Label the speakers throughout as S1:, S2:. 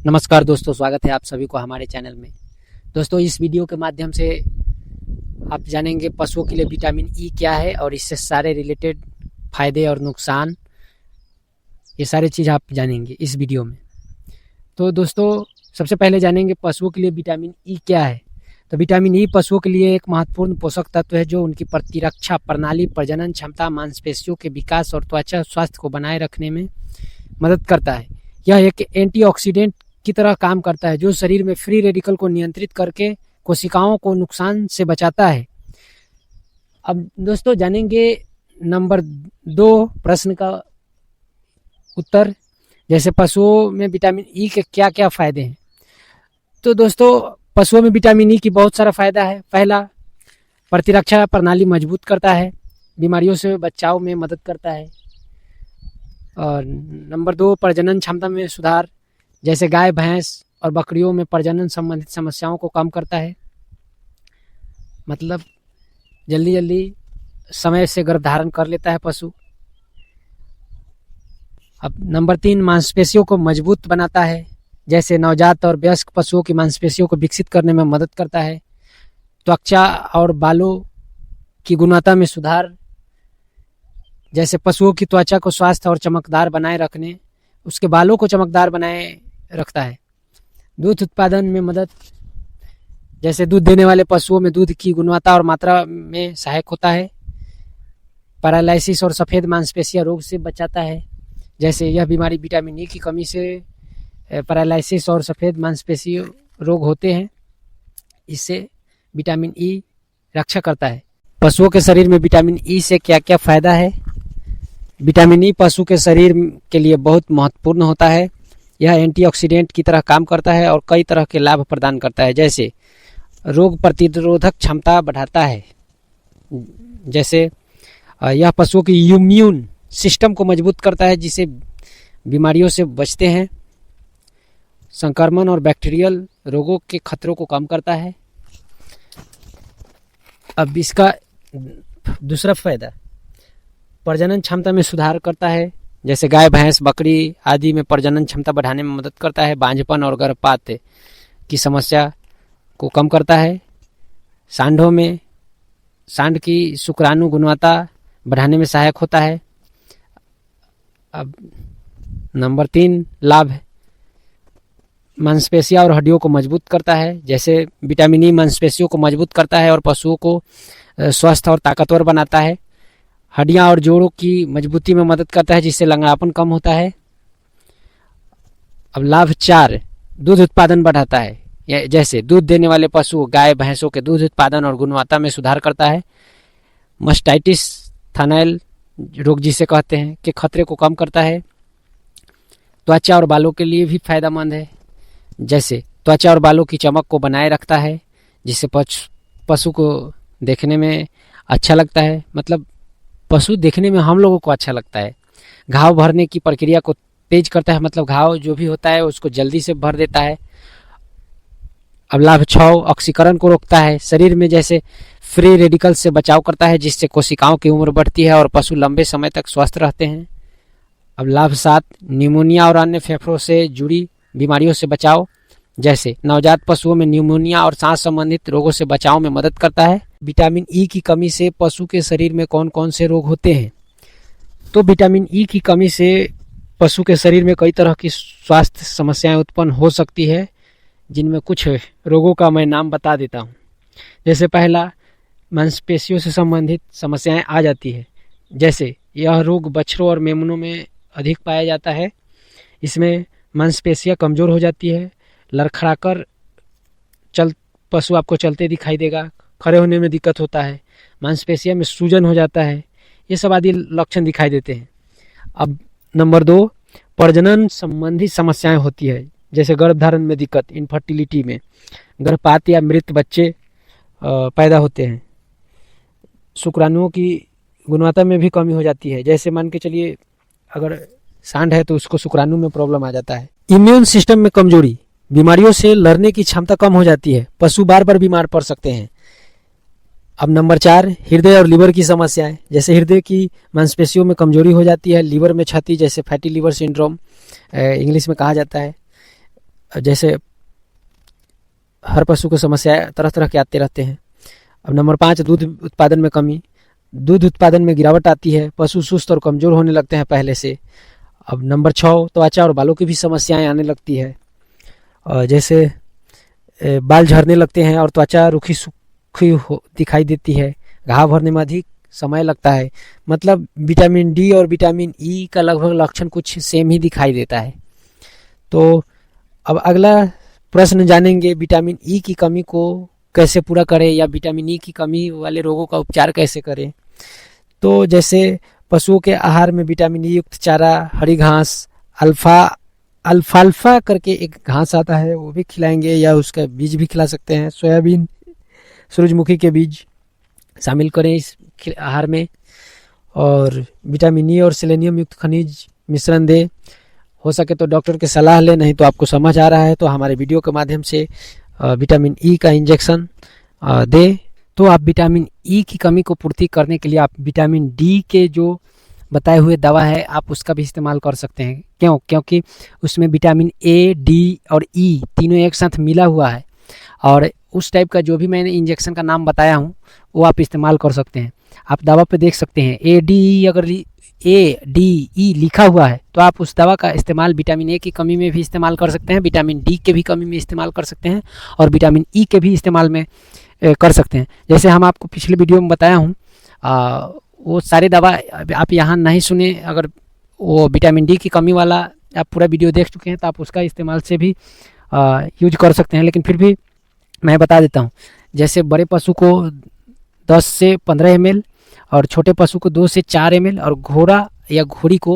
S1: नमस्कार दोस्तों, स्वागत है आप सभी को हमारे चैनल में। दोस्तों, इस वीडियो के माध्यम से आप जानेंगे पशुओं के लिए विटामिन ई क्या है और इससे सारे रिलेटेड फायदे और नुकसान, ये सारी चीज़ आप जानेंगे इस वीडियो में। तो दोस्तों, सबसे पहले जानेंगे पशुओं के लिए विटामिन ई क्या है। तो विटामिन ई पशुओं के लिए एक महत्वपूर्ण पोषक तत्व है जो उनकी प्रतिरक्षा प्रणाली, प्रजनन क्षमता, मांसपेशियों के विकास और त्वचा स्वास्थ्य को बनाए रखने में मदद करता है। यह एक एंटीऑक्सीडेंट की तरह काम करता है जो शरीर में फ्री रेडिकल को नियंत्रित करके कोशिकाओं को नुकसान से बचाता है। अब दोस्तों जानेंगे नंबर 2 प्रश्न का उत्तर, जैसे पशुओं में विटामिन ई के क्या क्या फायदे हैं। तो दोस्तों, पशुओं में विटामिन ई की बहुत सारा फायदा है। पहला, प्रतिरक्षा प्रणाली मजबूत करता है, बीमारियों से बचाव में मदद करता है। और नंबर 2, प्रजनन क्षमता में सुधार, जैसे गाय, भैंस और बकरियों में प्रजनन संबंधित समस्याओं को कम करता है, मतलब जल्दी समय से गर्भधारण कर लेता है पशु। अब नंबर 3, मांसपेशियों को मजबूत बनाता है, जैसे नवजात और वयस्क पशुओं की मांसपेशियों को विकसित करने में मदद करता है। त्वचा और बालों की गुणवत्ता में सुधार, जैसे पशुओं की त्वचा को स्वास्थ्य और चमकदार बनाए रखने, उसके बालों को चमकदार बनाए रखता है। दूध उत्पादन में मदद, जैसे दूध देने वाले पशुओं में दूध की गुणवत्ता और मात्रा में सहायक होता है। पैरालिसिस और सफ़ेद मांसपेशियां रोग से बचाता है, जैसे यह बीमारी विटामिन ई की कमी से पैरालिसिस और सफ़ेद मांसपेशी रोग होते हैं, इससे विटामिन ई रक्षा करता है। पशुओं के शरीर में विटामिन ई से क्या क्या फ़ायदा है। विटामिन ई पशु के शरीर के लिए बहुत महत्वपूर्ण होता है। यह एंटीऑक्सीडेंट की तरह काम करता है और कई तरह के लाभ प्रदान करता है, जैसे रोग प्रतिरोधक क्षमता बढ़ाता है, जैसे यह पशुओं की इम्यून सिस्टम को मजबूत करता है जिससे बीमारियों से बचते हैं। संक्रमण और बैक्टीरियल रोगों के खतरों को कम करता है। अब इसका दूसरा फायदा, प्रजनन क्षमता में सुधार करता है, जैसे गाय, भैंस, बकरी आदि में प्रजनन क्षमता बढ़ाने में मदद करता है। बांझपन और गर्भपात की समस्या को कम करता है। सांडों में सांड की शुक्राणु गुणवत्ता बढ़ाने में सहायक होता है। अब नंबर 3 लाभ है, मांसपेशियां और हड्डियों को मजबूत करता है, जैसे विटामिन ई मांसपेशियों को मजबूत करता है और पशुओं को स्वस्थ और ताकतवर बनाता है। हड्डियां और जोड़ों की मजबूती में मदद करता है, जिससे लंगड़ापन कम होता है। अब लाभ 4, दूध उत्पादन बढ़ाता है, जैसे दूध देने वाले पशु गाय, भैंसों के दूध उत्पादन और गुणवत्ता में सुधार करता है। मस्टाइटिस थाइनल रोग जिसे कहते हैं के खतरे को कम करता है। त्वचा और बालों के लिए भी फायदेमंद है, जैसे त्वचा और बालों की चमक को बनाए रखता है, जिससे पशु को देखने में अच्छा लगता है, मतलब पशु देखने में हम लोगों को अच्छा लगता है। घाव भरने की प्रक्रिया को तेज करता है, मतलब घाव जो भी होता है उसको जल्दी से भर देता है। अब लाभ 6, ऑक्सीकरण को रोकता है, शरीर में जैसे फ्री रेडिकल से बचाव करता है, जिससे कोशिकाओं की उम्र बढ़ती है और पशु लंबे समय तक स्वस्थ रहते हैं। अब लाभ 7, न्यूमोनिया और अन्य फेफड़ों से जुड़ी बीमारियों से बचाव, जैसे नवजात पशुओं में न्यूमोनिया और सांस संबंधित रोगों से बचाव में मदद करता है। विटामिन ई की कमी से पशु के शरीर में कौन कौन से रोग होते हैं। तो विटामिन ई की कमी से पशु के शरीर में कई तरह की स्वास्थ्य समस्याएं उत्पन्न हो सकती है, जिनमें कुछ रोगों का मैं नाम बता देता हूं। जैसे पहला, मांसपेशियों से संबंधित समस्याएं आ जाती है, जैसे यह रोग बछड़ों और मेमनों में अधिक पाया जाता है। इसमें मांसपेशियां कमज़ोर हो जाती है, लड़खड़ाकर पशु आपको चलते दिखाई देगा, खड़े होने में दिक्कत होता है, मांसपेशियों में सूजन हो जाता है, ये सब आदि लक्षण दिखाई देते हैं। अब नंबर 2, प्रजनन संबंधी समस्याएं होती है, जैसे गर्भधारण में दिक्कत, इनफर्टिलिटी में, गर्भपात या मृत बच्चे पैदा होते हैं। शुक्राणुओं की गुणवत्ता में भी कमी हो जाती है, जैसे मान के चलिए अगर सांड है तो उसको शुक्राणु में प्रॉब्लम आ जाता है। इम्यून सिस्टम में कमजोरी, बीमारियों से लड़ने की क्षमता कम हो जाती है, पशु बार बार बीमार पड़ सकते हैं। अब नंबर 4, हृदय और लीवर की समस्याएं, जैसे हृदय की मांसपेशियों में कमजोरी हो जाती है, लीवर में क्षति जैसे फैटी लीवर सिंड्रोम इंग्लिश में कहा जाता है, जैसे हर पशु को समस्याएं तरह तरह के आते रहते हैं। अब नंबर 5, दूध उत्पादन में कमी। दूध उत्पादन में गिरावट आती है, पशु सुस्त और कमज़ोर होने लगते हैं पहले से। अब नंबर 6, त्वचा और बालों की भी समस्याएं आने लगती है, जैसे बाल झड़ने लगते हैं और त्वचा रूखी सूखी दिखाई देती है। घाव भरने में अधिक समय लगता है। मतलब विटामिन डी और विटामिन ई का लगभग लक्षण कुछ सेम ही दिखाई देता है। तो अब अगला प्रश्न जानेंगे, विटामिन ई की कमी को कैसे पूरा करें या विटामिन ई की कमी वाले रोगों का उपचार कैसे करें। तो जैसे पशुओं के आहार में विटामिन ई युक्त चारा, हरी घास, अल्फाल्फा करके एक घास आता है, वो भी खिलाएंगे, या उसका बीज भी खिला सकते हैं। सोयाबीन, सूरजमुखी के बीज शामिल करें इस आहार में। और विटामिन ई और सेलेनियम युक्त खनिज मिश्रण दे। हो सके तो डॉक्टर की सलाह लें, नहीं तो आपको समझ आ रहा है तो हमारे वीडियो के माध्यम से विटामिन ई का इंजेक्शन दे। तो आप विटामिन ई की कमी को पूर्ति करने के लिए आप विटामिन डी के जो बताए हुए दवा है आप उसका भी इस्तेमाल कर सकते हैं। क्यों? क्योंकि उसमें विटामिन ए, डी और ई तीनों एक साथ मिला हुआ है, और उस टाइप का जो भी मैंने इंजेक्शन का नाम बताया हूँ वो आप इस्तेमाल कर सकते हैं। आप दवा पे देख सकते हैं ए डी ई, अगर ए डी ई लिखा हुआ है तो आप उस दवा का इस्तेमाल विटामिन ए की कमी में भी इस्तेमाल कर सकते हैं, विटामिन डी के भी कमी में इस्तेमाल कर सकते हैं, और विटामिन ई के भी इस्तेमाल में कर सकते हैं। जैसे हम आपको पिछले वीडियो में बताया हूँ, वो सारे दवा आप यहाँ नहीं सुने। अगर वो विटामिन डी की कमी वाला आप पूरा वीडियो देख चुके हैं तो आप उसका इस्तेमाल से भी यूज कर सकते हैं, लेकिन फिर भी मैं बता देता हूँ। जैसे बड़े पशु को 10 से 15 ml और छोटे पशु को 2 से 4 ml और घोड़ा या घोड़ी को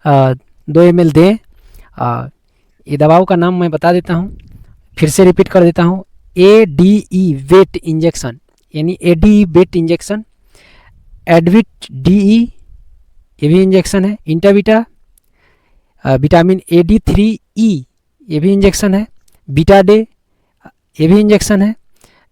S1: 2 ml दें। ये दवाओं का नाम मैं बता देता हूँ, फिर से रिपीट कर देता हूँ। ADE वेट इंजेक्शन, यानी ADE वेट इंजेक्शन, एडविट DE ये भी इंजेक्शन है, इंटाविटा, विटामिन AD3E ये भी इंजेक्शन है, बीटा डे ये भी इंजेक्शन है।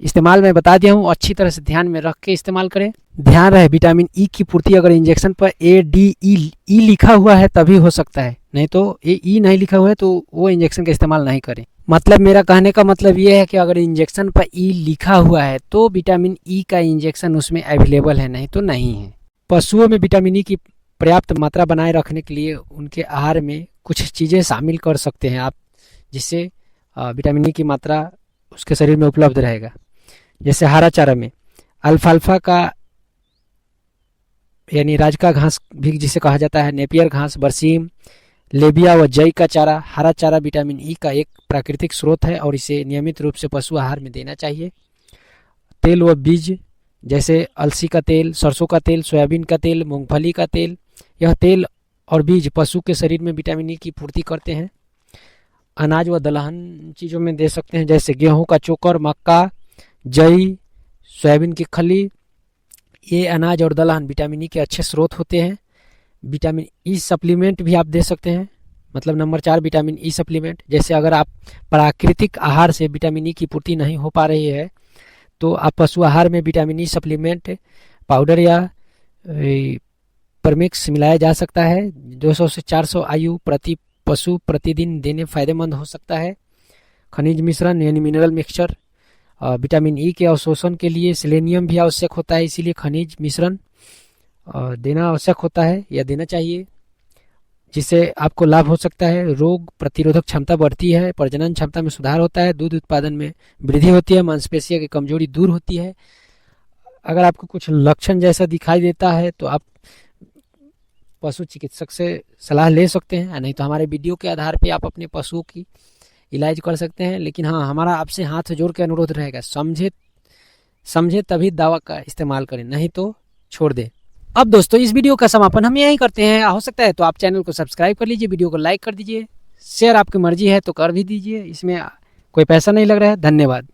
S1: इस्तेमाल मैं बता दिया हूँ, अच्छी तरह से ध्यान में रख के इस्तेमाल करें। ध्यान रहे विटामिन ई की पूर्ति अगर इंजेक्शन पर ADE लिखा हुआ है तभी हो सकता है, नहीं तो ई नहीं लिखा हुआ है तो वो इंजेक्शन का इस्तेमाल नहीं करें। मतलब मेरा कहने का मतलब ये है कि अगर इंजेक्शन पर ई लिखा हुआ है तो विटामिन ई का इंजेक्शन उसमें अवेलेबल है, नहीं तो नहीं है। पशुओं में विटामिन ई की पर्याप्त मात्रा बनाए रखने के लिए उनके आहार में कुछ चीज़ें शामिल कर सकते हैं आप, जिससे विटामिन ई की मात्रा उसके शरीर में उपलब्ध रहेगा। जैसे हरा चारा में अल्फाल्फा का यानी राजका घास भी जिसे कहा जाता है, नेपियर घास, बरसीम, लेबिया व जई का चारा। हरा चारा विटामिन ई का एक प्राकृतिक स्रोत है और इसे नियमित रूप से पशु आहार में देना चाहिए। तेल व बीज जैसे अलसी का तेल, सरसों का तेल, सोयाबीन का तेल, मूंगफली का तेल, यह तेल और बीज पशु के शरीर में विटामिन ई की पूर्ति करते हैं। अनाज व दलहन चीज़ों में दे सकते हैं, जैसे गेहूं का चोकर, मक्का, जई, सोयाबीन की खली। ये अनाज और दलहन विटामिन ई के अच्छे स्रोत होते हैं। विटामिन ई सप्लीमेंट भी आप दे सकते हैं, मतलब नंबर 4 विटामिन ई सप्लीमेंट। जैसे अगर आप प्राकृतिक आहार से विटामिन ई की पूर्ति नहीं हो पा रही है तो आप पशु आहार में विटामिन ई सप्लीमेंट पाउडर या परमिक्स मिलाया जा सकता है। 200 से 400 IU प्रति पशु प्रतिदिन देने फायदेमंद हो सकता है। खनिज मिश्रण यानी मिनरल मिक्सचर, विटामिन ई के अवशोषण के लिए सेलेनियम भी आवश्यक होता है, इसीलिए खनिज मिश्रण देना आवश्यक होता है या देना चाहिए, जिससे आपको लाभ हो सकता है। रोग प्रतिरोधक क्षमता बढ़ती है, प्रजनन क्षमता में सुधार होता है, दूध उत्पादन में वृद्धि होती है, मांसपेशियों की कमजोरी दूर होती है। अगर आपको कुछ लक्षण जैसा दिखाई देता है तो आप पशु चिकित्सक से सलाह ले सकते हैं, नहीं तो हमारे वीडियो के आधार पे आप अपने पशुओं की इलाज कर सकते हैं। लेकिन हाँ, हमारा आपसे हाथ जोड़ के अनुरोध रहेगा, समझे तभी दवा का इस्तेमाल करें, नहीं तो छोड़ दें। अब दोस्तों इस वीडियो का समापन हम यहीं करते हैं। हो सकता है तो आप चैनल को सब्सक्राइब कर लीजिए, वीडियो को लाइक कर दीजिए, शेयर आपकी मर्जी है तो कर भी दीजिए, इसमें कोई पैसा नहीं लग रहा है। धन्यवाद।